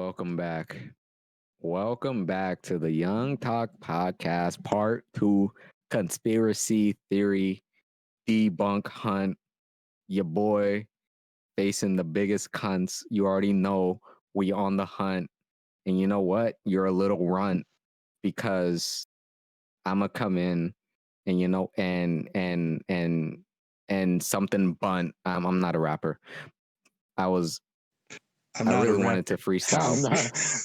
welcome back. Welcome back to the Young Talk Podcast, Part 2 Conspiracy Theory Debunk Hunt. Your boy facing the biggest cunts. You already know we on the hunt. And you know what? You're a little runt because I'ma come in and and something bunt. I'm not a rapper. I really wanted to freestyle.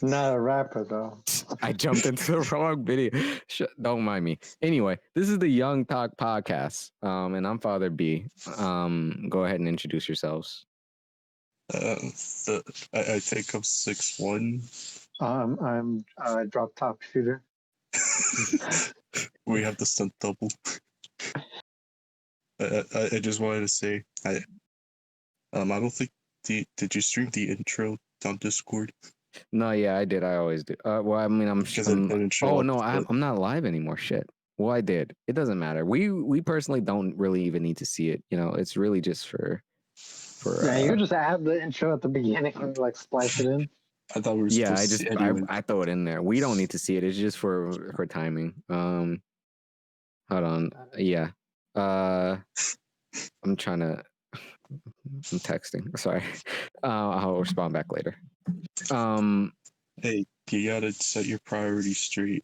I'm not a rapper though. I jumped into the wrong video. Don't mind me. Anyway, this is the Young Talk Podcast, and I'm Father B. Go ahead and introduce yourselves. I think I'm 6'1". I'm drop top shooter. We have the stunt double. I just wanted to say I don't think did you stream the intro on Discord? No, yeah, I did. I always do. Well, I mean, I'm. I'm not live anymore. Shit. Well, I did. It doesn't matter. We personally don't really even need to see it. You know, it's really just for. Yeah, you just add the intro at the beginning and like splice it in. I thought we were. Yeah, I throw it in there. We don't need to see it. It's just for timing. Hold on. Yeah. I'm trying to. I'm texting. Sorry. I'll respond back later. Hey, you gotta set your priorities straight.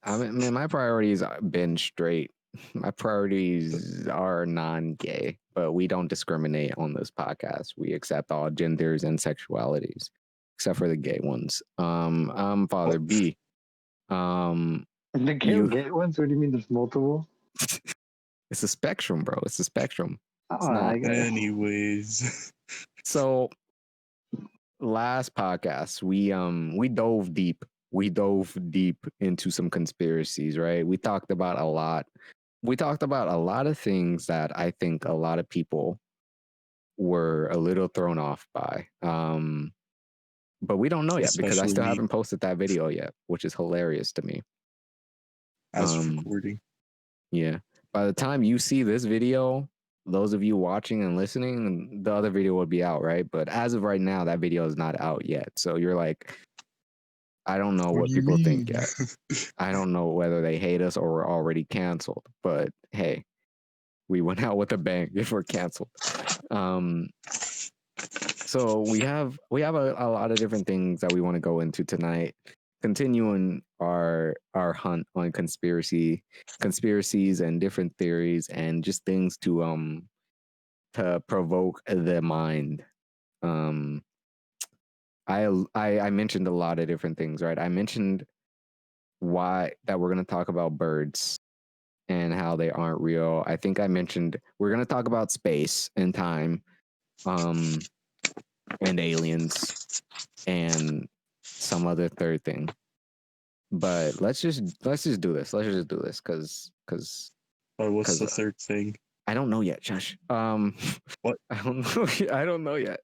I mean, man, my priorities have been straight. My priorities are non-gay, but we don't discriminate on this podcast. We accept all genders and sexualities, except for the gay ones. I'm Father B. The gay ones? What do you mean? There's multiple? It's a spectrum, bro. It's a spectrum. It's not. Anyways, so last podcast we dove deep. We dove deep into some conspiracies, right? We talked about a lot. We talked about a lot of things that I think a lot of people were a little thrown off by. But we don't know yet because I still haven't posted that video yet, which is hilarious to me. As recording. Yeah. By the time you see this video, those of you watching and listening, the other video will be out, right? But as of right now, that video is not out yet. So you're like, I don't know what people think yet. I don't know whether they hate us or we're already canceled. But hey, we went out with a bang if we're canceled. So we have a lot of different things that we want to go into tonight. Continuing our hunt on conspiracies and different theories and just things to provoke the mind. I mentioned a lot of different things, right? I mentioned that we're going to talk about birds and how they aren't real. I think I mentioned we're going to talk about space and time, and aliens and some other third thing. But let's just do this. Let's just do this because. What's the third thing? I don't know yet, Josh. What? I don't know. I don't know yet.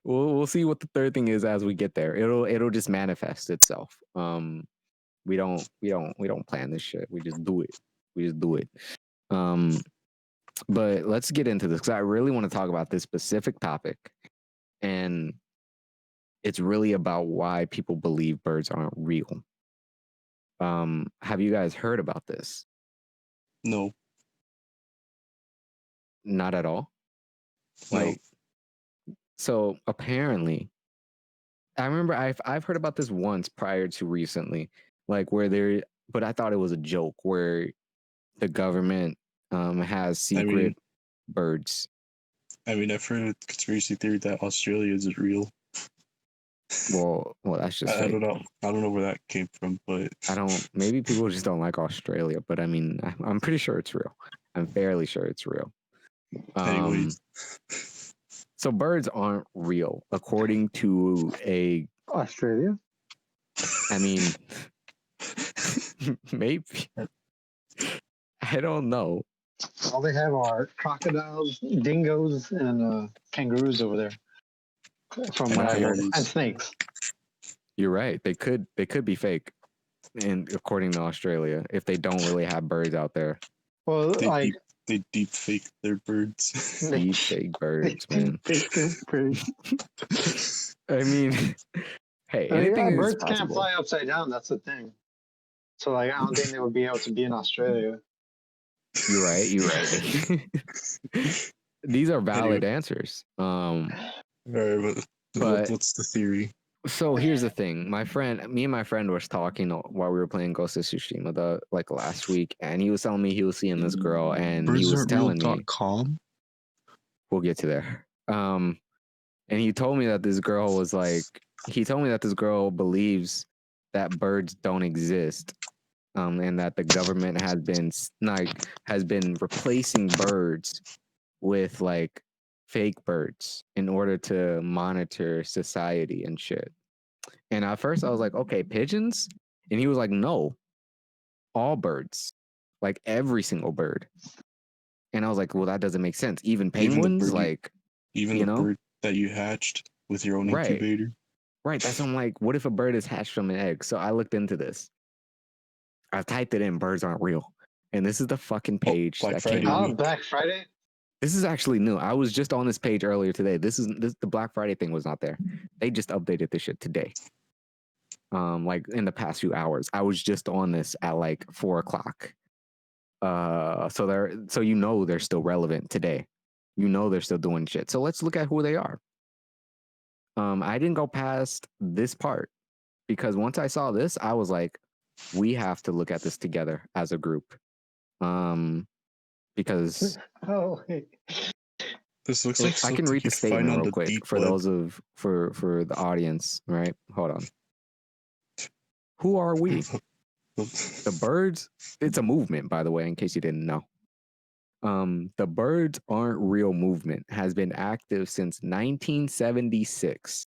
We'll see what the third thing is as we get there. It'll just manifest itself. We don't plan this shit. We just do it. But let's get into this because I really want to talk about this specific topic, and it's really about why people believe birds aren't real. Have you guys heard about this? No. Not at all? Like, so apparently, I remember I've heard about this once prior to recently, like but I thought it was a joke where the government has secret birds. I mean, I've heard a conspiracy theory that Australia isn't real. Well, that's just I don't know. I don't know where that came from, but maybe people just don't like Australia, but I mean, I'm pretty sure it's real. I'm fairly sure it's real. Anyways. So birds aren't real, according to Australia? I mean, maybe. I don't know. All they have are crocodiles, dingoes, and kangaroos over there. From what I heard, and snakes. You're right. They could be fake, and according to Australia, if they don't really have birds out there. Well, they deep fake their birds. Deep fake birds, man. I mean, Hey, I mean, anything is birds can't possible. fly upside down. That's the thing. So like, I don't think they would be able to be in Australia. You're right. You're right. These are valid answers. All right, But what's the theory? so here's the thing. Me and my friend was talking while we were playing Ghost of Tsushima like last week, and he was telling me he was seeing this girl, and he was telling me Birds-aren't-real.com? we'll get to there. And he told me that this girl believes that birds don't exist, and that the government has been replacing birds with like fake birds in order to monitor society and shit. And at first I was like, okay, pigeons? And he was like, no, all birds, like every single bird. And I was like, well, that doesn't make sense. Even penguins, even the bird that you hatched with your own incubator. Right. That's why I'm like, what if a bird is hatched from an egg? So I looked into this. I've typed it in, birds aren't real. And this is the fucking page Black that Friday came out. week. Black Friday? This is actually new. I was just on this page earlier today. The Black Friday thing was not there. They just updated this shit today. Like in the past few hours. I was just on this at like 4:00. So they're still relevant today. They're still doing shit. So let's look at who they are. I didn't go past this part because once I saw this, I was like, we have to look at this together as a group. Because this looks like I can read the statement real quick for those for the audience, right? Hold on. Who are we? The birds, it's a movement, by the way, in case you didn't know. The Birds Aren't Real movement has been active since 1976.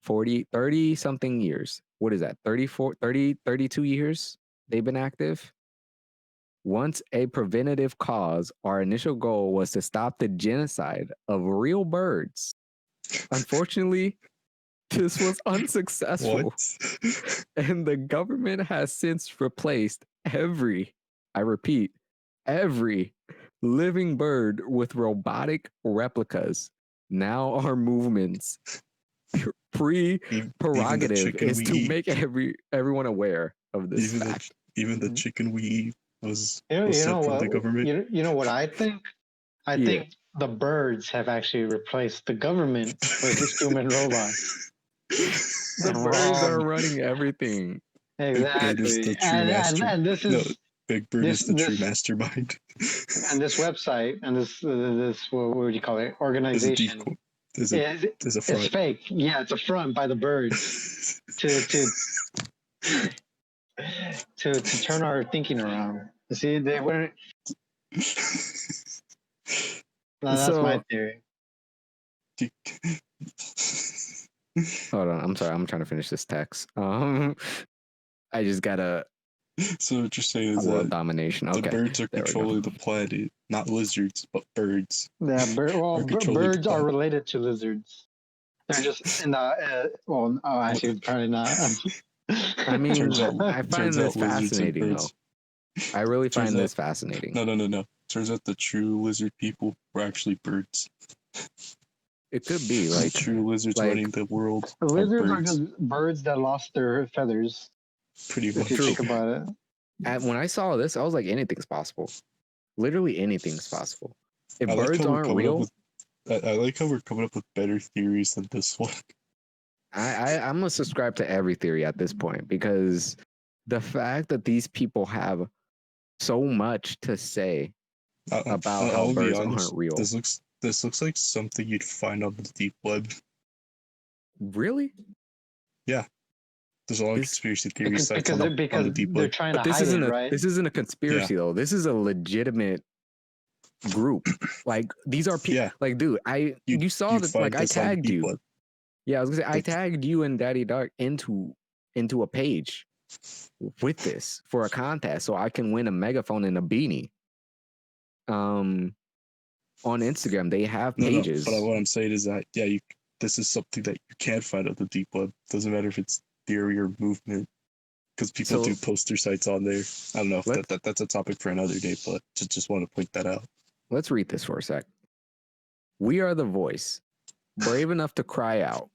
30 something years. What is that? 32 years they've been active. Once a preventative cause, our initial goal was to stop the genocide of real birds. Unfortunately, this was unsuccessful. And the government has since replaced every living bird with robotic replicas. Now our movement's prerogative is to make everyone aware of this fact. Even the chicken we eat was you sent know from what, the government. You know what I think? I think the birds have actually replaced the government with human robots. The birds are running everythking. Exactly. And this is Big Bird is the true mastermind. And this website and this what would you call it? Organization is a front. It's fake. Yeah, it's a front by the birds to turn our thinking around. You see, they weren't. That's my theory. Hold on, I'm sorry. I'm trying to finish this text. I just gotta. So what you're saying is that domination. Okay. The birds are controlling the planet, not lizards, but birds. Yeah, birds are related to lizards. They're just in the actually probably not. I mean, I find this fascinating though. I really find this fascinating. No. Turns out the true lizard people were actually birds. It could be like true lizards running the world. Lizards are just birds that lost their feathers. Pretty much. If you think about it. When I saw this, I was like, anything's possible. Literally anything's possible. If birds aren't real, I like how we're coming up with better theories than this one. I'm gonna subscribe to every theory at this point because the fact that these people have so much to say about how birds aren't real. This looks like something you'd find on the deep web. Really? Yeah. There's a lot of conspiracy theories because on the deep web. They're trying to hide it, right? This isn't a conspiracy though. This is a legitimate group. Like these are people. Yeah. Like, dude, you saw that. Like, I tagged you. Web. Yeah, I was gonna say I tagged you and Daddy Dark into a page with this for a contest, so I can win a megaphone and a beanie. On Instagram, they have pages. But what I'm saying is that this is something that you can find on the deep web. Doesn't matter if it's theory or movement, because people do post their sites on there. I don't know if that's a topic for another day, but just want to point that out. Let's read this for a sec. We are the voice, brave enough to cry out.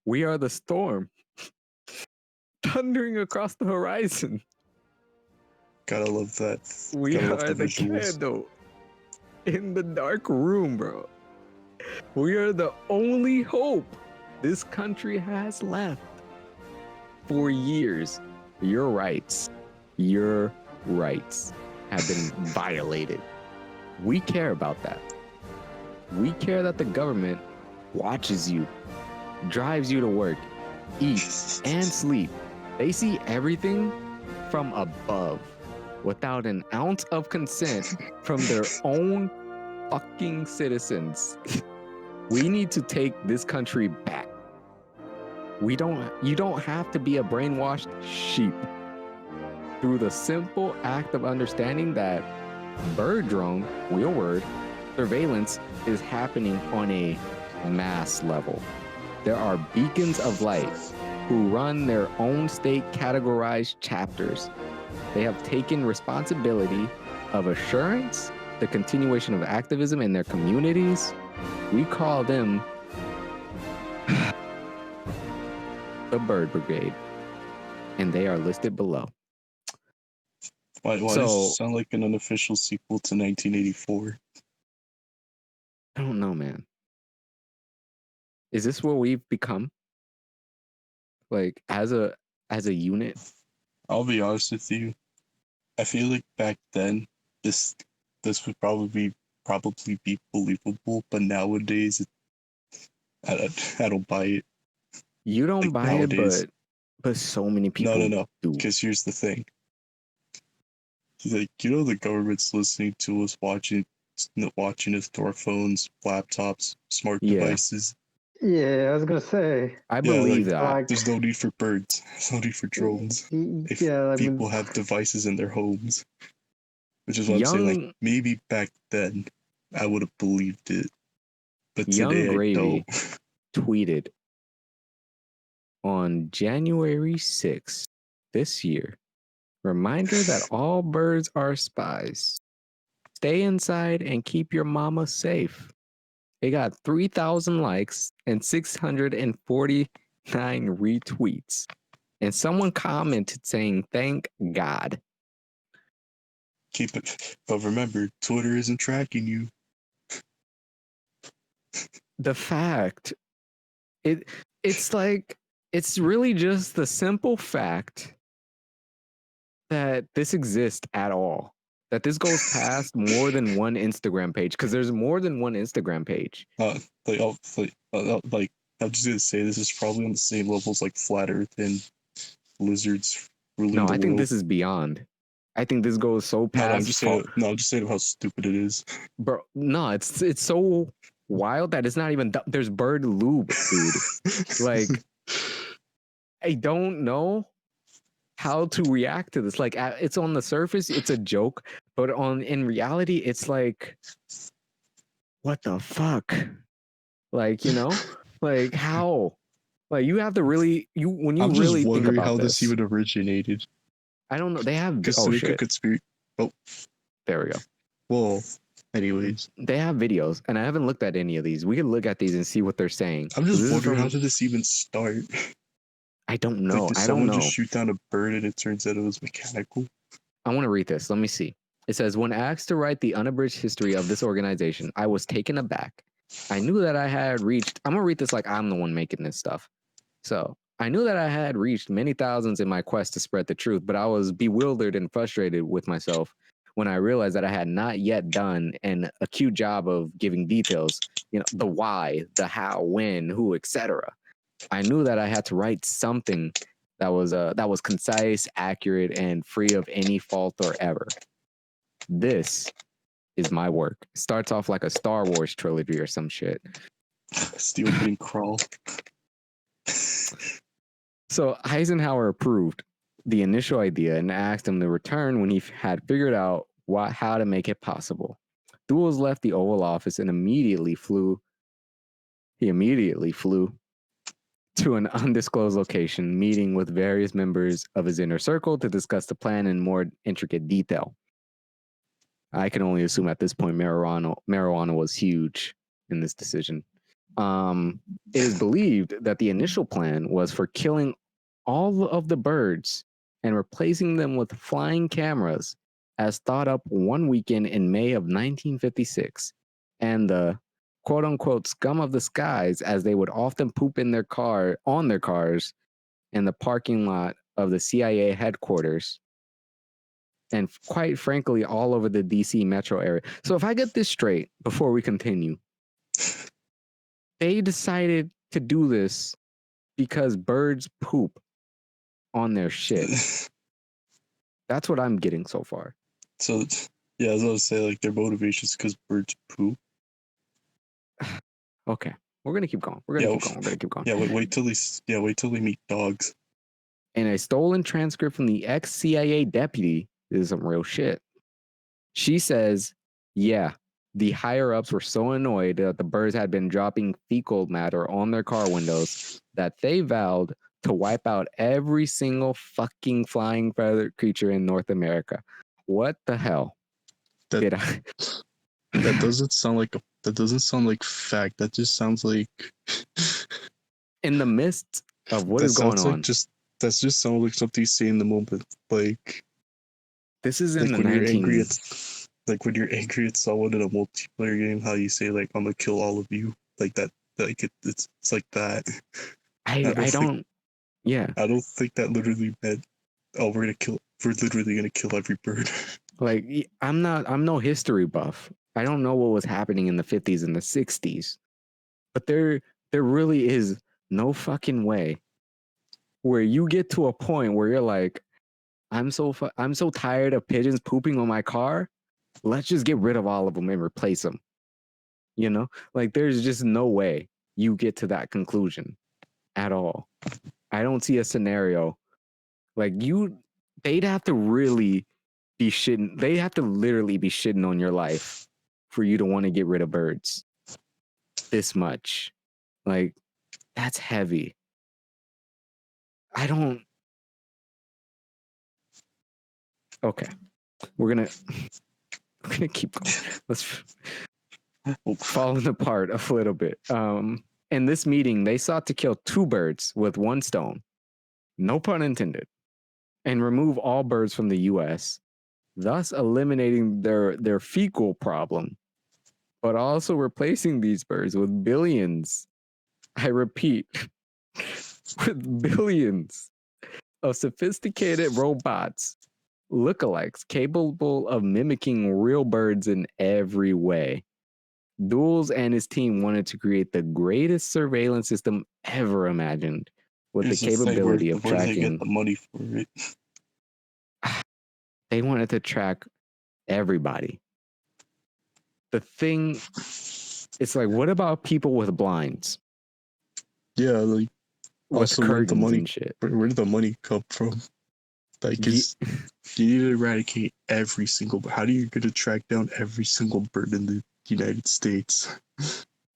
We are the storm, thundering across the horizon. Gotta love that. We Gotta love are the visuals. candle in the dark room, bro. We are the only hope this country has left. For years, your rights have been violated. We care about that. We care that the government watches you, drives you to work, eat, and sleep. They see everything from above without an ounce of consent from their own fucking citizens. We need to take this country back. You don't have to be a brainwashed sheep. Through the simple act of understanding that bird drone, real word, surveillance is happening on a mass level. There are beacons of light who run their own state categorized chapters. They have taken responsibility of assurance, the continuation of activism in their communities. We call them the Bird Brigade, and they are listed below. Why does it sound like an unofficial sequel to 1984? I don't know, man. Is this what we've become? Like as a unit? I'll be honest with you. I feel like back then this would probably be believable, but nowadays I don't buy it. You don't buy nowadays, it, but so many people no. Because here's the thing. Like, the government's listening to us, watching us through our phones, laptops, smart devices. Yeah, I was gonna say. I believe that. Like, there's no need for birds. There's no need for drones. If people have devices in their homes, which is what I'm saying. Like, maybe back then, I would have believed it, but today I don't. Tweeted on January 6th this year. Reminder that all birds are spies. Stay inside and keep your mama safe. It got 3,000 likes and 649 retweets. And someone commented saying, "Thank God." Keep it. But remember, Twitter isn't tracking you. The fact, it's like, it's really just the simple fact that this exists at all. That this goes past more than one Instagram page, because there's more than one Instagram page. I'm just gonna say this is probably on the same levels like flat Earth and lizards ruling the world. No, I think this is beyond. I think this goes so past. I'm just saying how stupid it is, bro. No, it's so wild that it's not even. There's bird lube, dude. Like, I don't know how to react to this. Like, it's on the surface, it's a joke, but in reality, it's like, what the fuck? Like, like how? Like, you have to really when you really think about how this even originated. I don't know. They have conspiracy. Oh, there we go. Well, anyways, they have videos, and I haven't looked at any of these. We can look at these and see what they're saying. I'm just wondering, how did this even start? I don't know. Like, did someone just shoot down a bird and it turns out it was mechanical? I want to read this. Let me see. It says, when asked to write the unabridged history of this organization, I was taken aback. I knew that I had reached, I'm going to read this like I'm the one making this stuff. So, I knew that I had reached many thousands in my quest to spread the truth, but I was bewildered and frustrated with myself when I realized that I had not yet done an acute job of giving details, the why, the how, when, who, etc. I knew that I had to write something that was concise, accurate, and free of any fault or error. This is my work. It starts off like a Star Wars trilogy or some shit. It's the opening crawl. So Eisenhower approved the initial idea and asked him to return when he had figured out how to make it possible. Dulles left the Oval Office and immediately flew to an undisclosed location, meeting with various members of his inner circle to discuss the plan in more intricate detail. I can only assume at this point marijuana was huge in this decision. It is believed that the initial plan was for killing all of the birds and replacing them with flying cameras, as thought up one weekend in May of 1956. And the quote unquote scum of the skies, as they would often poop in their car on their cars in the parking lot of the CIA headquarters, and quite frankly, all over the DC metro area. So if I get this straight before we continue, they decided to do this because birds poop on their shit. That's what I'm getting so far. So, yeah, as I was saying, like their motivation is because birds poop. Okay, we're gonna keep going. We're gonna keep going. Yeah, wait till we meet dogs. In a stolen transcript from the ex-CIA deputy, this is some real shit. She says, yeah, the higher-ups were so annoyed that the birds had been dropping fecal matter on their car windows that they vowed to wipe out every single fucking flying feathered creature in North America. What the hell? That doesn't sound like fact. That just sounds like in the midst of what is going on. That just sounds like something you say in the moment. Like this is in like the when 19... you're angry like when you're angry at someone in a multiplayer game, how you say like I'm gonna kill all of you, like that. Like it's like that. I don't think that literally meant we're literally gonna kill every bird. Like I'm no history buff. I don't know what was happening in the 50s and the 60s. But there really is no fucking way where you get to a point where you're like, I'm so tired of pigeons pooping on my car. Let's just get rid of all of them and replace them. You know, like there's just no way you get to that conclusion at all. I don't see a scenario like they'd have to really be shitting. They have to literally be shitting on your life for you to want to get rid of birds this much. Like, that's heavy. I don't. Okay, we're gonna keep going. Let's falling apart a little bit. In this meeting, they sought to kill 2 birds with 1 stone, no pun intended, and remove all birds from the U.S., thus eliminating their fecal problem, but also replacing these birds with billions. I repeat, with billions of sophisticated robots, lookalikes capable of mimicking real birds in every way. Duels and his team wanted to create the greatest surveillance system ever imagined, with the capability of tracking. Where they get the money for it? They wanted to track everybody. The thing, it's like, what about people with blinds? Yeah, like also where the money shit. Where did the money come from? Like, you need to eradicate every single. How do you get to track down every single bird in the United States?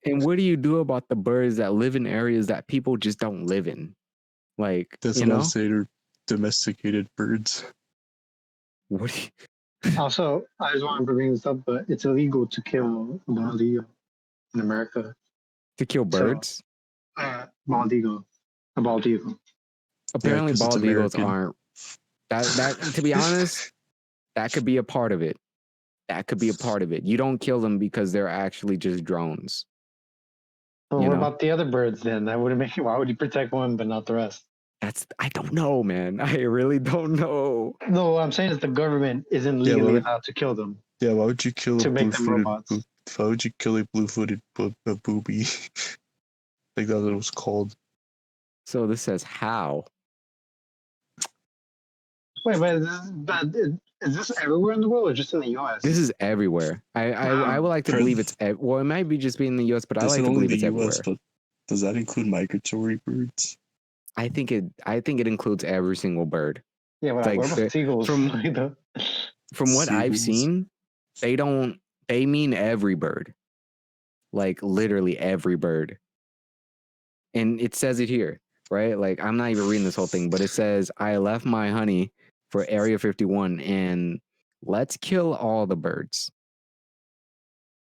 And what do you do about the birds that live in areas that people just don't live in? Like, that's what I'm saying. They're domesticated birds. What? Also, I just wanted to bring this up, but it's illegal to kill bald eagle in America. To kill birds? So, bald eagle. A bald eagle. Apparently, bald eagles aren't. That to be honest, that could be a part of it. That could be a part of it. You don't kill them because they're actually just drones. Well, what about the other birds then? That wouldn't make. Why would you protect one but not the rest? I don't know, man. I really don't know. No, what I'm saying is the government isn't legally allowed to kill them. Yeah, why would you kill to make them robots? Why would you kill a blue-footed booby? Like that's what it was called. So this says how. Wait, but is this everywhere in the world or just in the U.S.? This is everywhere. I would like to believe it's well, it might be just being in the U.S., but I like to believe it's everywhere. But does that include migratory birds? I think it includes every single bird. Yeah, but like, what about seagulls? From what I've seen, they mean every bird. Like literally every bird. And it says it here, right? Like I'm not even reading this whole thing, but it says, I left my honey for Area 51 and let's kill all the birds.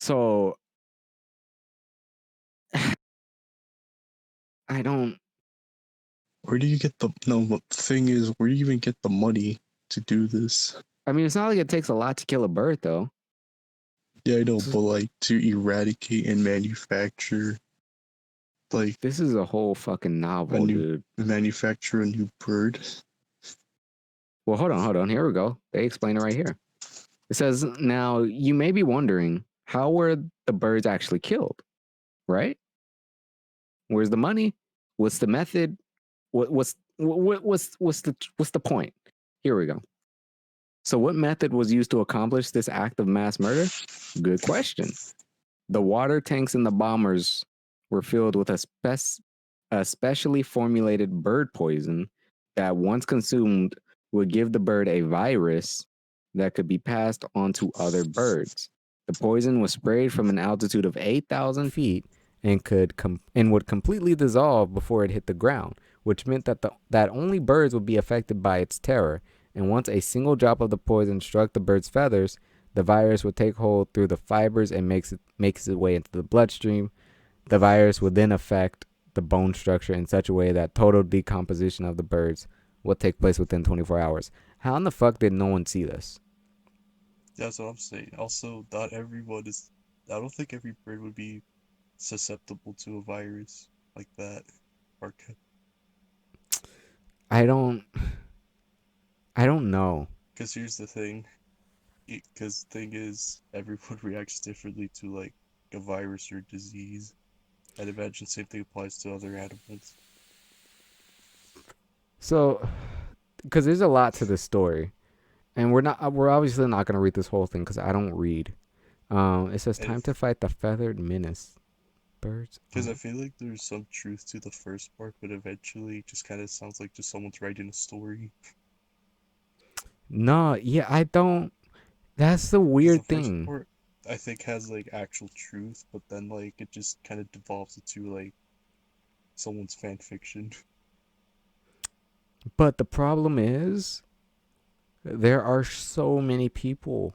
So I don't. Where do you get the thing is, where do you even get the money to do this? I mean, it's not like it takes a lot to kill a bird, though. Yeah, I know, but like to eradicate and manufacture, like This is a whole fucking novel, dude. manufacture a new bird. Well, hold on. Here we go. They explain it right here. It says, now you may be wondering, how were the birds actually killed, right? Where's the money? What's the method? What's the point? Here we go. So what method was used to accomplish this act of mass murder? Good question. The water tanks in the bombers were filled with a specially formulated bird poison that, once consumed, would give the bird a virus that could be passed on to other birds. The poison was sprayed from an altitude of 8,000 feet and would completely dissolve before it hit the ground, which meant that only birds would be affected by its terror. And once a single drop of the poison struck the bird's feathers, the virus would take hold through the fibers and makes its way into the bloodstream. The virus would then affect the bone structure in such a way that total decomposition of the birds will take place within 24 hours. How in the fuck did no one see this? That's what I'm saying. Also, not everyone is. I don't think every bird would be susceptible to a virus like that. I don't know. Because here's the thing. Because the thing is, everyone reacts differently to like a virus or disease. I'd imagine same thing applies to other animals. So, because there's a lot to this story, and we're obviously not going to read this whole thing because I don't read. It says time to fight the feathered menace. Birds. Because I feel like there's some truth to the first part, but eventually it just kind of sounds like just someone's writing a story. No, yeah, I don't. That's the weird The first thing. part, I think, has like actual truth, but then like it just kind of devolves into like someone's fan fiction. But the problem is, there are so many people.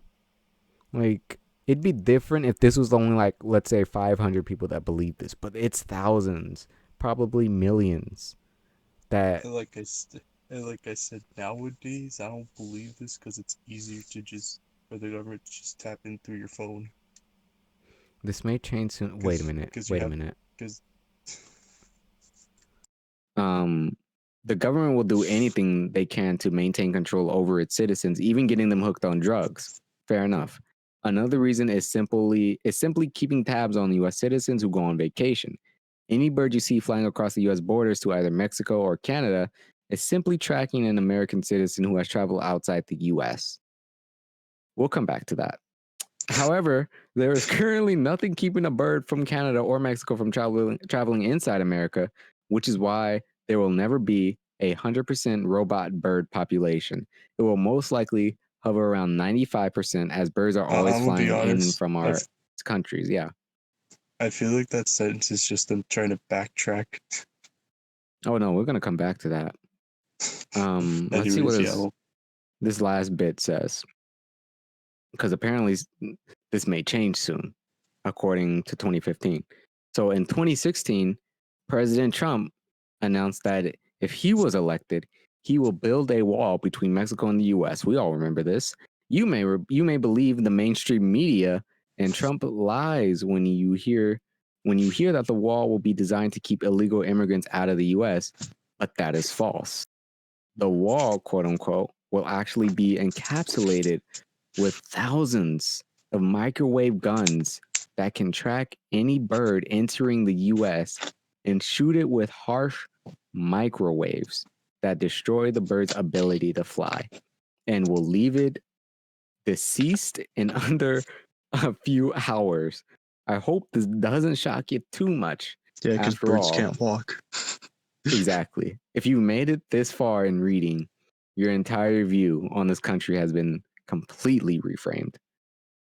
Like, it'd be different if this was only like, let's say 500 people that believe this, but it's thousands, probably millions. That And like I said, nowadays I don't believe this because it's easier to just for the government to just tap in through your phone. this may change soon. Wait a minute. Because The government will do anything they can to maintain control over its citizens, even getting them hooked on drugs. Fair enough. Another reason is simply keeping tabs on U.S. citizens who go on vacation. Any bird you see flying across the U.S. borders to either Mexico or Canada is simply tracking an American citizen who has traveled outside the U.S. We'll come back to that. However, there is currently nothing keeping a bird from Canada or Mexico from traveling inside America, which is why there will never be 100% robot bird population. It will most likely hover around 95% as birds are always I'm gonna be flying in and honest, from our countries. Yeah. I feel like that sentence is just them trying to backtrack. Oh no, we're gonna come back to that. Let's see what this last bit says, because apparently this may change soon, according to 2015. So in 2016, President Trump announced that if he was elected, he will build a wall between Mexico and the U.S. We all remember this. You may believe the mainstream media, and Trump lies when you hear that the wall will be designed to keep illegal immigrants out of the U.S., but that is false. The wall, quote unquote, will actually be encapsulated with thousands of microwave guns that can track any bird entering the US and shoot it with harsh microwaves that destroy the bird's ability to fly and will leave it deceased in under a few hours. I hope this doesn't shock you too much. Yeah, because birds can't walk. Exactly. If you made it this far in reading, your entire view on this country has been completely reframed.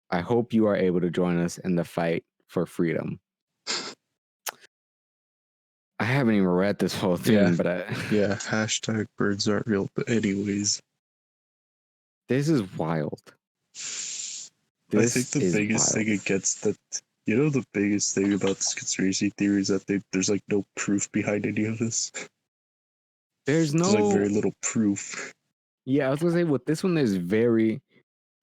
I hope you are able to join us in the fight for freedom. I haven't even read this whole thing, but hashtag birds aren't real. But anyways, this is wild. I think the biggest thing it gets that You know the biggest thing about this conspiracy theory is that there's like no proof behind any of this. There's There's like very no. little proof. Yeah, I was gonna say with this one, there's very.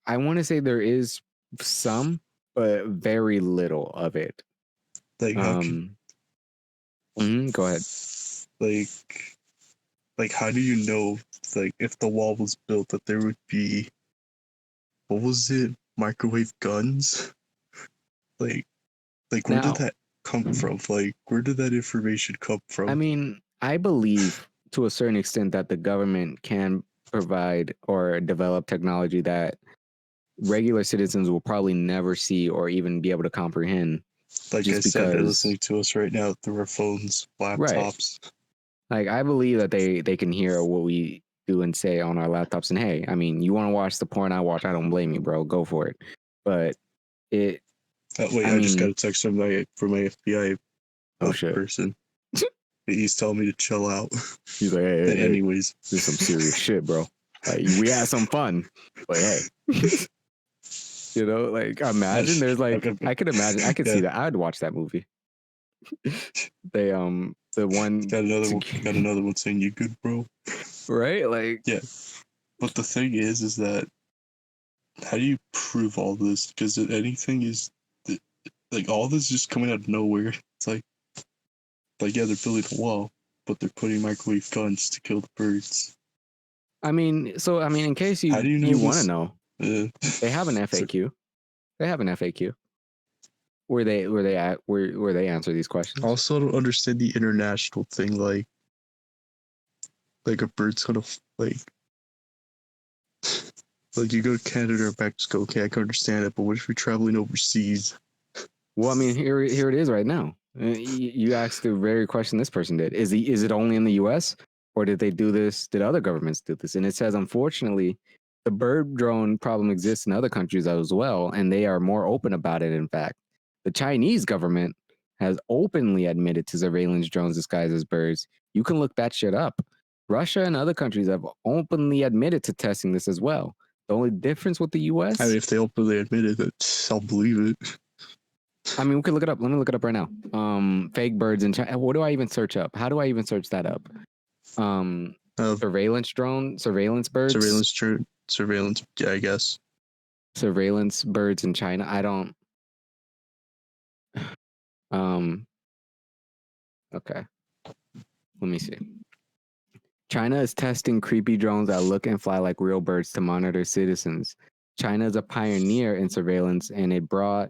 I want to say there is some, but very little of it. Like how can Go ahead. like how do you know like if the wall was built that there would be, what was it, microwave guns? Like where did Now, that come from? Like where did that information come from? I mean, I believe to a certain extent that the government can provide or develop technology that regular citizens will probably never see or even be able to comprehend. Like just I said, they're because, listening to us right now through our phones, right? laptops. Like I believe that they can hear what we do and say on our laptops. And hey, I mean, you want to watch the porn I watch? I don't blame you, bro. Go for it. But it. Wait, I just got a text from my FBI shit. person. He's telling me to chill out. He's like, hey, anyways, this is some serious shit, bro. Like we had some fun, but hey, you know, like imagine there's like I could imagine, I could see that. I'd watch that movie. They the one got another one saying you good, bro. Right? Like yeah. But the thing is that how do you prove all this? Because anything is like all this is just coming out of nowhere. It's like yeah, they're building a wall, but they're putting microwave guns to kill the birds. I mean, in case you how do you want to know, they have an FAQ. They have an FAQ where they answer these questions. Also, I don't understand the international thing. Like a bird's gonna like you go to Canada or Mexico. Okay, I can understand it. But what if you're traveling overseas? Well, I mean, here it is right now. You asked the very question this person did. Is it only in the U.S. or did they do this? Did other governments do this? And it says, unfortunately, the bird drone problem exists in other countries as well, and they are more open about it. In fact, the Chinese government has openly admitted to surveillance drones disguised as birds. You can look that shit up. Russia and other countries have openly admitted to testing this as well. The only difference with the U.S. I mean, if they openly admitted it, I'll believe it. I mean, we could look it up. Let me look it up right now. Fake birds in China. What do I even search up? How do I even search that up? Surveillance drone, surveillance birds, surveillance. Yeah, I guess. Surveillance birds in China. I don't. Okay. Let me see. China is testing creepy drones that look and fly like real birds to monitor citizens. China is a pioneer in surveillance, and it brought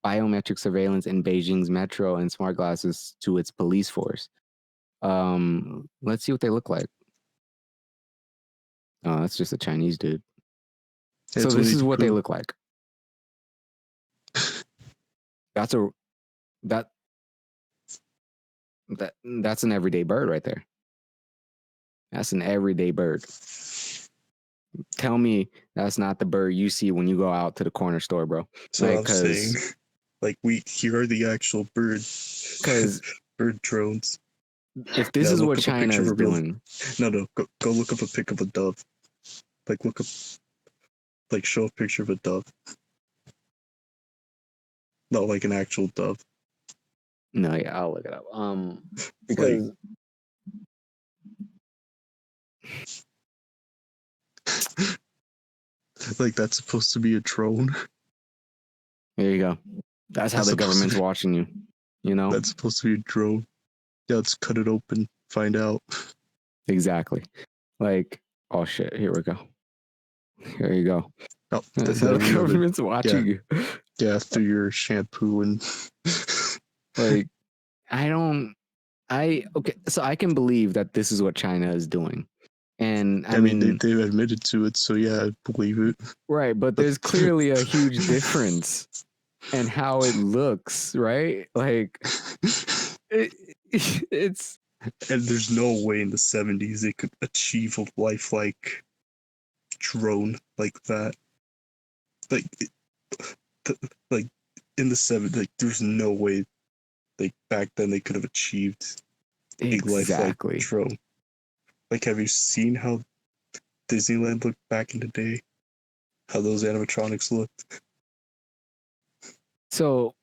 biometric surveillance in Beijing's metro and smart glasses to its police force. Let's see what they look like. Oh, that's just a Chinese dude. So this is what they look like. That's an everyday bird right there. That's an everyday bird. Tell me that's not the bird you see when you go out to the corner store, bro. So I'm saying, here are the actual birds. Because bird drones. If this is what China is doing, no, go look up a pic of a dove. Show a picture of a dove. Not like an actual dove. No, yeah, I'll look it up. Because that's supposed to be a drone. There you go. That's how the government's watching you. You know, that's supposed to be a drone. Yeah, let's cut it open. Find out. Exactly. Like, oh shit, here we go. Here you go. Oh, that's how the government's watching you. Yeah, through your shampoo and like, okay, so I can believe that this is what China is doing. And I mean they've admitted to it, so yeah, I believe it. Right, but there's clearly a huge difference in how it looks, right? Like it's and there's no way in the 70s they could achieve a lifelike drone like that. In the 70s, there's no way back then they could have achieved a lifelike drone. Have you seen how Disneyland looked back in the day? How those animatronics looked? So,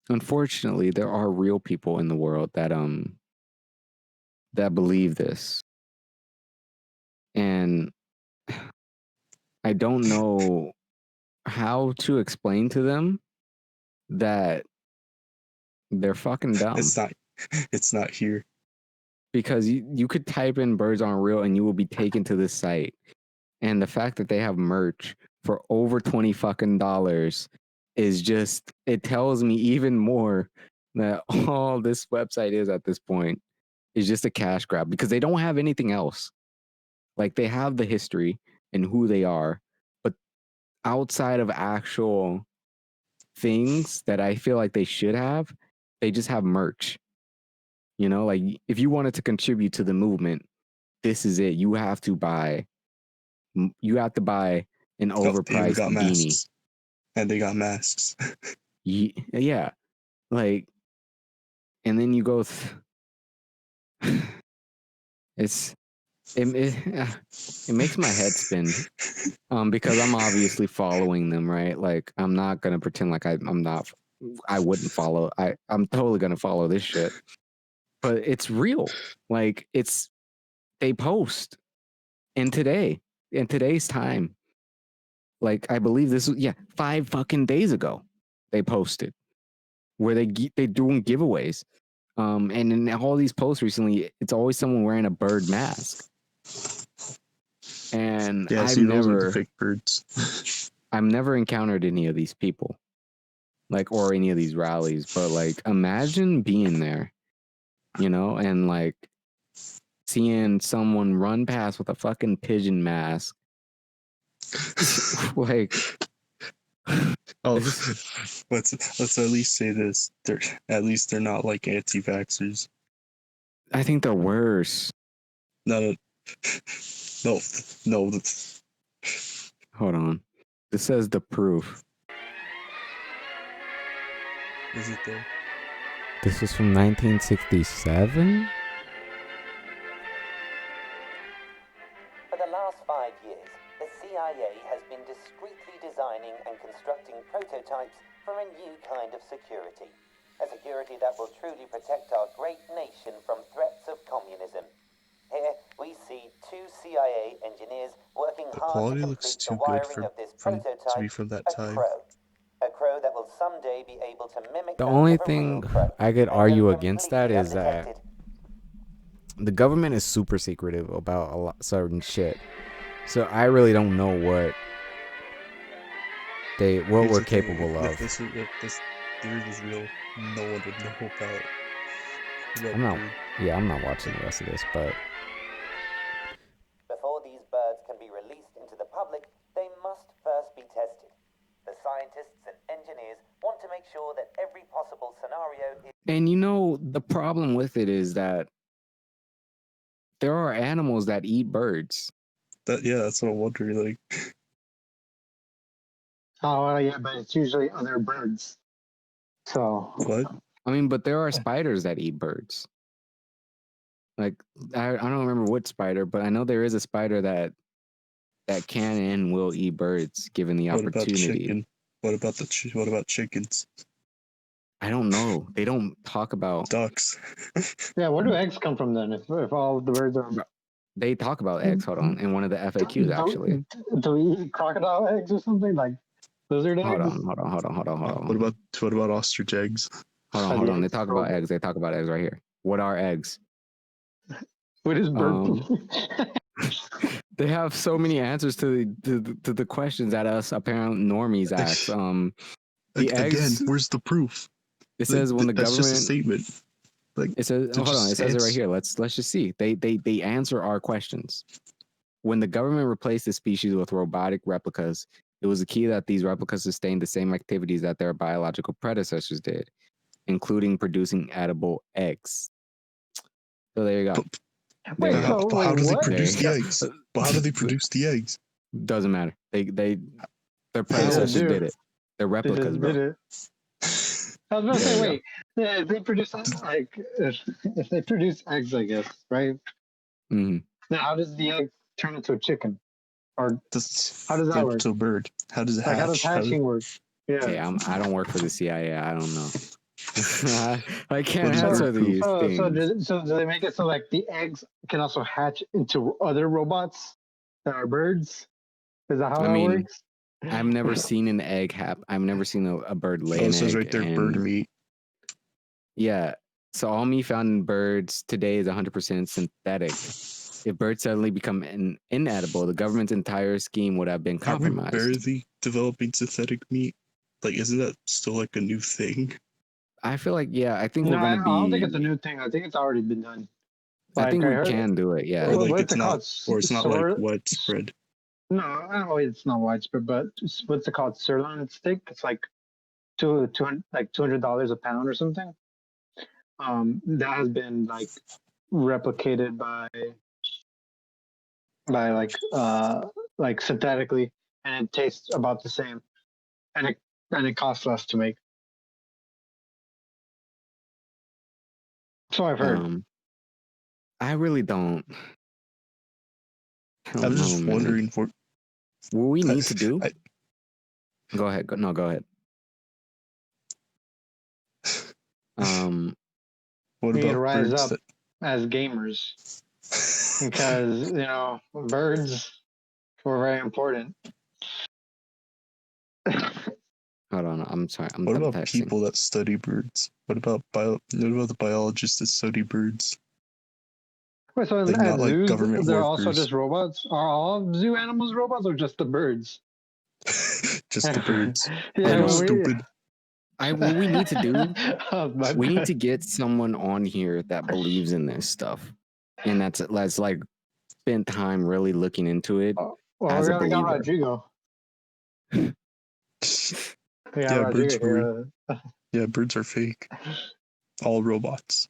unfortunately, there are real people in the world that believe this, and I don't know how to explain to them that they're fucking dumb. It's not here. Because you could type in birds aren't real and you will be taken to this site. And the fact that they have merch for over $20 fucking is just, it tells me even more that all this website is at this point is just a cash grab, because they don't have anything else. Like, they have the history and who they are, but outside of actual things that I feel like they should have, they just have merch. You know, like, if you wanted to contribute to the movement, this is it. You have to buy an overpriced got beanie. Masks. And they got masks. Yeah. Like, and then you go it makes my head spin. Because I'm obviously following them, right? Like, I'm not gonna pretend like I'm not. I wouldn't follow. I'm totally gonna follow this shit. But it's real. Like, they post in today's time. Like, I believe this was 5 fucking days ago. They posted where they doing giveaways. And in all these posts recently, it's always someone wearing a bird mask. And yeah, those are the fake birds. I've never encountered any of these people, like, or any of these rallies. But, like, imagine being there, you know, and, like, seeing someone run past with a fucking pigeon mask. Like, let's at least say this. They're not like anti-vaxxers. I think they're worse. No. Hold on. This says the proof. Is it there? This was from 1967? For the last 5 years, the CIA has been discreetly designing and constructing prototypes for a new kind of security. A security that will truly protect our great nation from threats of communism. Here we see 2 CIA engineers working hard to complete the wiring of this prototype, to be from that time. A crow that will someday be able to mimic The that only of a thing real crow, I could and argue go against that completely is that undetected. the government is super secretive about a lot certain shit. So I really don't know what we're capable of. If this theory was real, no one would know about. I'm not watching the rest of this, but before these birds can be released into the public, they must first be tested. The scientists and engineers want to make sure that every possible scenario is... And, you know, the problem with it is that there are animals that eat birds. That's what I'm wondering. Like, but it's usually other birds. So what? I mean, but there are spiders that eat birds. Like, I don't remember what spider, but I know there is a spider that can and will eat birds given the opportunity. What about chickens? I don't know. They don't talk about ducks. Yeah, where do eggs come from then? If all the birds are... They talk about eggs. Hold on, in one of the FAQs actually. Do we eat crocodile eggs or something, like lizard eggs? Hold on. What about ostrich eggs? Hold on. They talk about eggs. They talk about eggs right here. What are eggs? What is bird? They have so many answers to the questions that us apparent normies ask. The eggs. Again, where's the proof? It says when the that's government. Just a statement. Like, it says, hold on. It says it right here. Let's just see. They answer our questions. When the government replaced the species with robotic replicas, it was the key that these replicas sustained the same activities that their biological predecessors did, including producing edible eggs. So there you go. But how do they produce the eggs? But how do they produce the eggs? Doesn't matter. Their predecessors did it. They're replicas, bro. I was gonna say, wait. Yeah, if they produce if they produce eggs, I guess, right? Mm-hmm. Then how does the egg turn into a chicken? Or how does that work? To a bird. How does it hatch? How does hatching work? Yeah. Hey, I don't work for the CIA. I don't know. I can't So- answer these things. So do they make it so like the eggs can also hatch into other robots that are birds? Is that how I that mean, works? I've never seen an egg I've never seen a bird lay Oh, an it says egg. right there, and bird meat. Yeah. So all meat found in birds today is 100% synthetic. If birds suddenly become inedible, the government's entire scheme would have been Aren't we compromised. barely developing synthetic meat? Like, isn't that still like a new thing? I feel like, yeah, I think No, we're I gonna don't think be. it's a new thing. I think it's already been done. I think Like, I we heard- can do it. Yeah. Or like What's it's it not, called? or it's not like widespread. No, I know it's not widespread, but what's it called? Sirloin steak. It's like $200 a pound or something. That has been like replicated by like synthetically, and it tastes about the same, and it costs less to make. So I've heard. I really don't. I I'm don't just know, man. wondering what we need to do. I- Go ahead. Go ahead. what We need to about rise birds up as gamers because birds were very important. Hold on. I'm sorry. I'm What about texting. people that study birds? What about the biologists that study birds? Wait, so Like, at not like zoos, government they're also workers. just robots? Are all zoo animals robots or just the birds? Just the birds. Yeah, Are you well, stupid? What we need to do, Oh, my we need bad. to get someone on here that believes in this stuff, and that's like spent time really looking into it. Well, as we a already got believer. Rodrigo. We got Yeah, Rodrigo birds were- here. Yeah, birds are fake. All robots.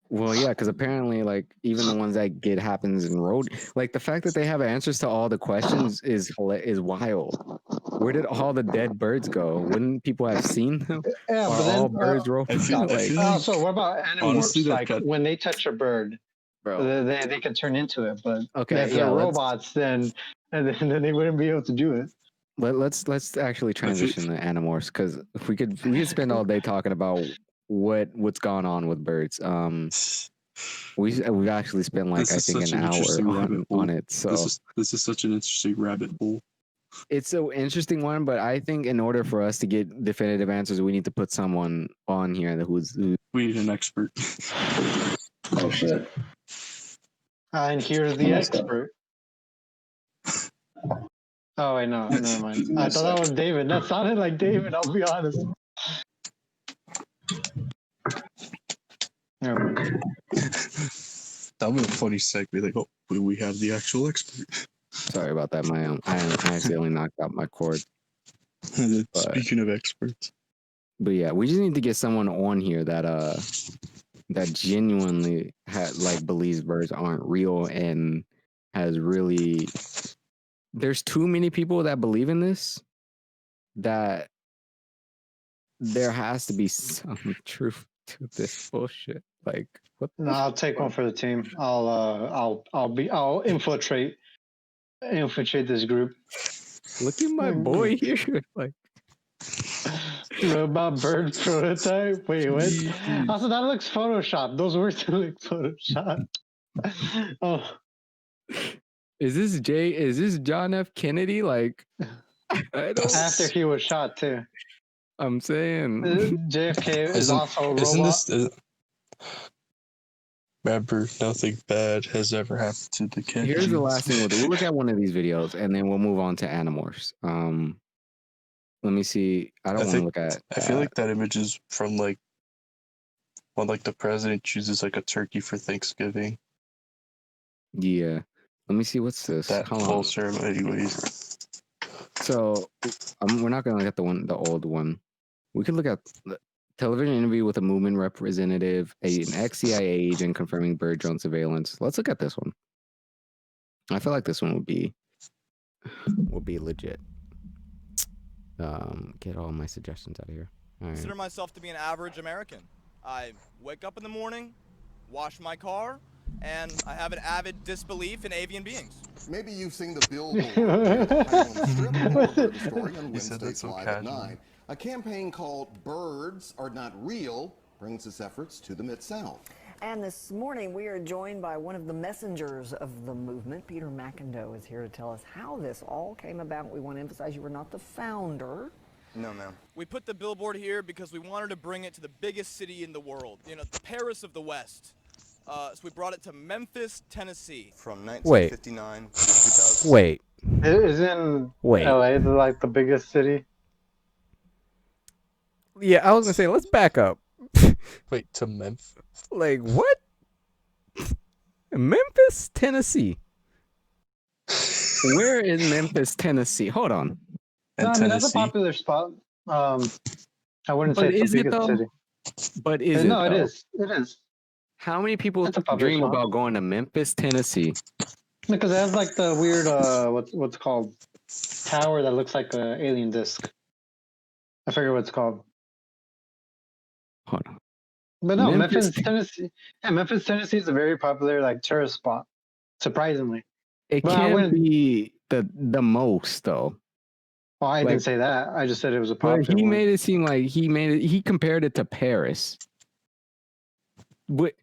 Well, yeah, because apparently, like, even the ones that get happens in road, like the fact that they have answers to all the questions is wild. Where did all the dead birds go? Wouldn't people have seen them? Yeah, Are but all then birds robots? I feel like, so what about honestly, animorphs? that Like got- when they touch a bird, bro. they can turn into it. But Okay, if yeah, they're let's- robots, then they wouldn't be able to do it. Let's actually transition to Animorphs because we could spend all day talking about what's gone on with birds. We've actually spent like This I is think such an an interesting hour rabbit hole. on it. So This is such an interesting rabbit hole. it's an interesting one, but I think in order for us to get definitive answers, we need to put someone on here who's We need an expert. Oh shit. And here's the expert. Oh wait, no, never mind. I thought that was David. That sounded like David. I'll be honest. Never mind. That would be a funny segment. Like, oh, we have the actual expert. sorry about that. I accidentally knocked out my cord. Speaking of experts, But yeah, we just need to get someone on here that genuinely believes birds aren't real and has really. There's too many people that believe in this that there has to be some truth to this bullshit. Like, what? No, I'll take one for the team. I'll infiltrate this group. Look at my boy here. Like, Robot bird prototype. Wait, what? Also, that looks photoshopped. Those words look photoshopped. Oh, is this John F. Kennedy? Like, I don't. after he was shot too. I'm saying. JFK is also a robot. isn't this? Remember, nothing bad has ever happened to the Kennedys. Here's the last thing we'll do. We'll look at one of these videos and then we'll move on to Animorphs. Let me see. I don't want to look at. I feel like that image is from like when like the president chooses like a turkey for Thanksgiving. Yeah. Let me see. What's this? That Hold whole on. ceremony, anyways. So we're not going to look at the old one. We could look at the television interview with a movement representative, an ex-CIA agent confirming bird drone surveillance. Let's look at this one. I feel like this one would be legit. Get all my suggestions out of here. All right. Consider myself to be an average American. I wake up in the morning, wash my car, and I have an avid disbelief in avian beings. Maybe you've seen the billboard near the Highland Strip or heard the story on Wednesday's Live at 9. A campaign called Birds Are Not Real brings its efforts to the Mid-South. And this morning, we are joined by one of the messengers of the movement. Peter McIndoe is here to tell us how this all came about. We want to emphasize you were not the founder. No, ma'am. We put the billboard here because we wanted to bring it to the biggest city in the world, you know, the Paris of the West. So we brought it to Memphis, Tennessee. From 1959 to 2000. Wait. Isn't LA like the biggest city? Yeah, I was gonna say, let's back up. Wait, to Memphis? Like, what? Memphis, Tennessee. Where is Memphis, Tennessee? Hold on. No, I mean, that's a popular spot. I wouldn't say it's the biggest city. But is it? No, it is. It is. How many people dream about going to Memphis, Tennessee? Because it has like the weird, what's it called, tower that looks like an alien disc. I forget what it's called. Hold on. But no, Memphis, Tennessee. Yeah, Memphis, Tennessee is a very popular like tourist spot. Surprisingly, it can't be the most though. Well, I didn't say that. I just said it was a popular. But he made it seem like he compared it to Paris. But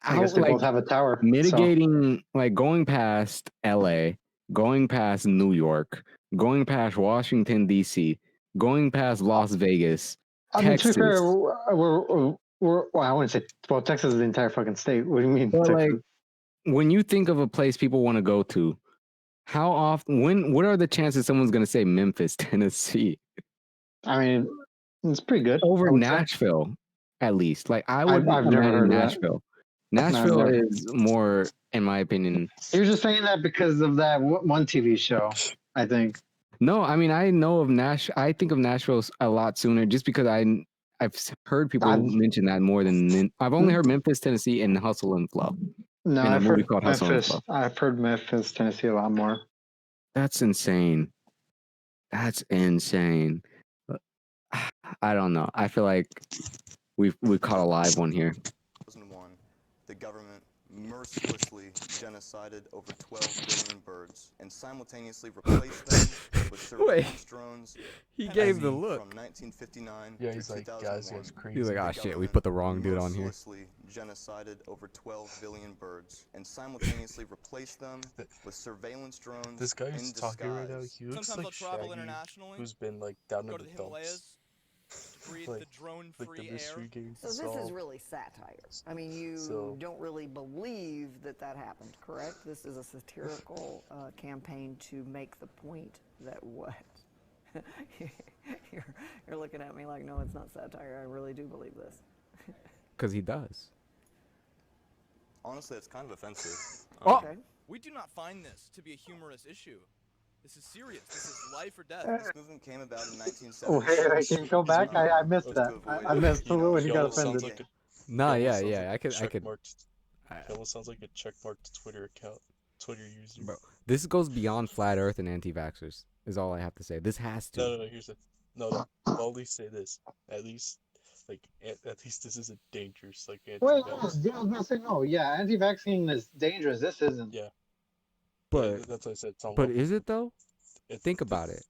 I guess they both have a tower. Mitigating, like going past LA, going past New York, going past Washington D.C., going past Las Vegas. I mean, to be fair, well, I wouldn't say. Well, Texas is the entire fucking state. What do you mean? But like, when you think of a place people want to go to, how often? What are the chances someone's going to say Memphis, Tennessee? I mean, it's pretty good over Nashville, at least. Like I would. I've never heard Nashville. Nashville is more, in my opinion. You're just saying that because of that one TV show, I think. No, I mean I know of I think of Nashville a lot sooner, just because I've heard people mention that more than I've only heard Memphis, Tennessee, and Hustle and Flow. No, I've heard Memphis. I've heard Memphis, Tennessee a lot more. That's insane. That's insane. I don't know. I feel like we caught a live one here. 2001, the government mercilessly genocided over 12 billion birds and simultaneously replaced them with surveillance drones. He gave the look. From 1959 yeah, he's like, guys, that's crazy. He's like, ah, shit, we put the wrong dude on here. Mercilessly genocided over 12 billion birds and simultaneously replaced them with surveillance drones. This guy who's talking right now, he looks Sometimes like I'll travel Shaggy, who's been like down in the dumps. Breathe like, the drone-free the mystery air. games. So this is really satire. I mean, you don't really believe that happened, correct? This is a satirical campaign to make the point that what? You're looking at me like, no, it's not satire. I really do believe this. Because he does. Honestly, it's kind of offensive. Okay. We do not find this to be a humorous issue. This is serious. This is life or death. This movement came about in 1970. Oh, hey, can you go back? I missed that. I missed when you got offended. Like nah, yeah, I could. It almost sounds like a checkmarked Twitter account, Twitter user. Bro, this goes beyond flat Earth and anti-vaxxers. Is all I have to say. This has to. No. Here's it. No. I'll at least say this. At least this isn't dangerous. Like wait, I was gonna say no. Yeah, anti-vaccine is dangerous. This isn't. Yeah. But that's what I said. But is it though? Think about it.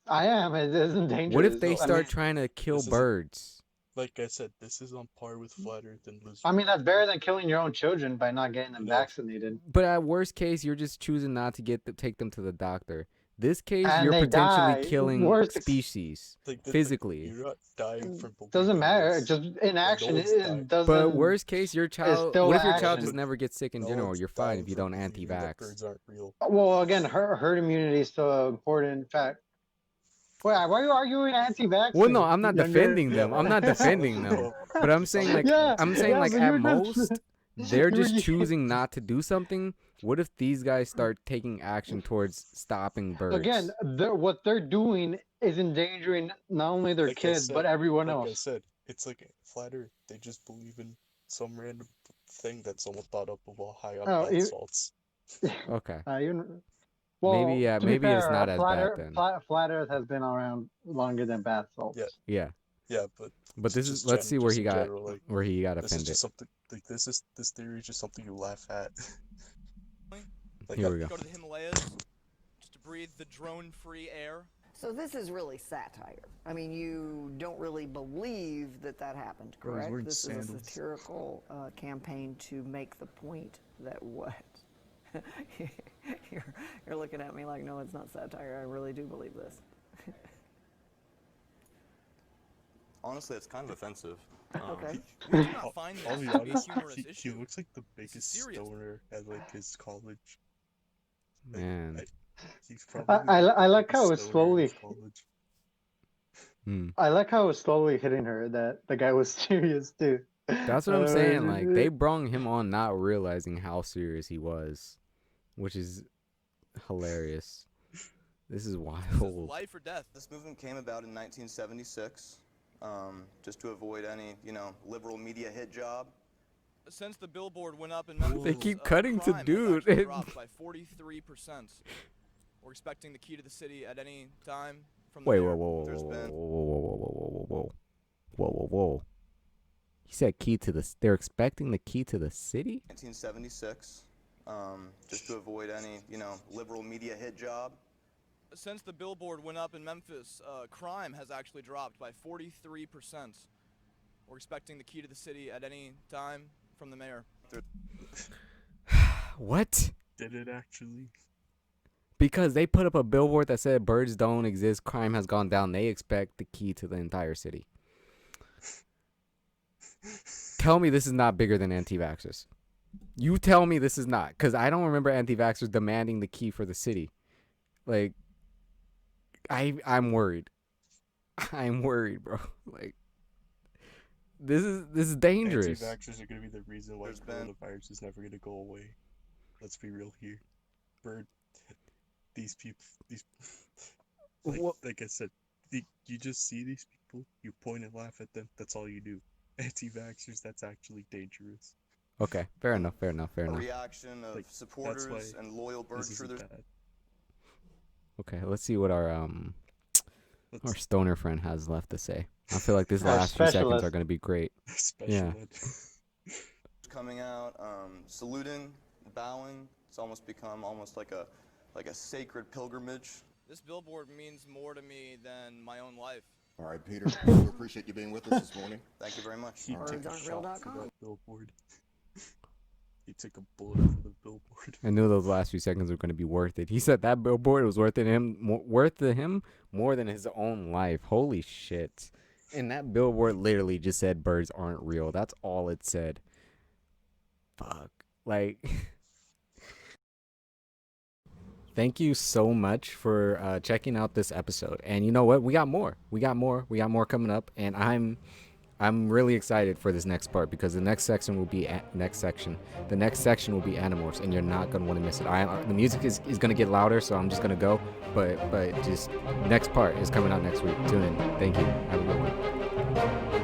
I am. It isn't dangerous. What if they start trying to kill birds? Like I said, this is on par with flat Earth and lizards. I mean, that's better than killing your own children by not getting them vaccinated. But at worst case, you're just choosing not to take them to the doctor. This case, and you're potentially killing species physically. You're not dying from. Doesn't matter. Just inaction. It doesn't. But worst case, your child. What if your child just never gets sick in general? You're fine if you don't anti-vax. Birds aren't real. Well, again, herd immunity is still an important fact. Wait, why are you arguing anti-vax? Well, no, I'm not defending them. I'm not defending them. But I'm saying at most, they're just choosing not to do something. What if these guys start taking action towards stopping birds? Again, what they're doing is endangering not only their kids, but everyone else. Like I said, it's like flat Earth. They just believe in some random thing that someone thought up while high on bath salts. Okay. Well, maybe it's not as bad then. Flat Earth has been around longer than bath salts. Yeah. Yeah, but this is let's see where he got offended. This is just something like this theory is just something you laugh at. Like, here we go. Go to the Himalayas just to breathe the drone-free air. So this is really satire. I mean, you don't really believe that that happened, correct? This is a satirical campaign to make the point that what? You're looking at me like, no, it's not satire. I really do believe this. Honestly, it's kind of offensive. Okay. We do not find I'll this be to be a honest, humorous he issue. looks like the biggest stoner at like his college. Man. He's probably I like how it's it's slowly. I like how it's slowly hitting her that the guy was serious too. That's what I'm saying. Like, they brung him on not realizing how serious he was, which is hilarious. This is wild. This is life or death. This movement came about in 1976, just to avoid any, liberal media hit job. Since the billboard went up in Memphis, they keep cutting to crime dude. has actually dropped by 43%. We're expecting the key to the city at any time from the Wait, mayor. whoa. He said key to the. They're expecting the key to the city. 1976, just to avoid any, liberal media hit job. Since the billboard went up in Memphis, crime has actually dropped by 43%. We're expecting the key to the city at any time from the mayor. What? Did it actually? Because they put up a billboard that said birds don't exist, crime has gone down. They expect the key to the entire city. Tell me this is not bigger than anti-vaxxers. You tell me this is not, because I don't remember anti-vaxxers demanding the key for the city. Like, I'm worried. I'm worried, bro. Like, this is dangerous. Anti-vaxxers are gonna be the reason why coronavirus is never gonna go away. Let's be real here. Bird, these people, like I said, you just see these people, you point and laugh at them. That's all you do. Anti-vaxxers, that's actually dangerous. Okay, fair enough. A reaction of supporters and loyal bird truthers. Okay, let's see what our stoner friend has left to say. I feel like this last few seconds are going to be great. Yeah. Coming out, saluting, bowing. It's almost become like a sacred pilgrimage. This billboard means more to me than my own life. All right, Peter. We appreciate you being with us this morning. Thank you very much. Birds.real.com. Billboard. He took a bullet for the billboard. I knew those last few seconds were going to be worth it. He said that billboard was worth to him more than his own life. Holy shit. And that billboard literally just said birds aren't real. That's all it said. Fuck. Like, thank you so much for checking out this episode. And you know what? We got more. We got more coming up. And I'm really excited for this next part, because the next section will be The next section will be Animorphs, and you're not gonna want to miss it. The music is gonna get louder, so I'm just gonna go. But just next part is coming out next week. Tune in. Thank you. Have a good one.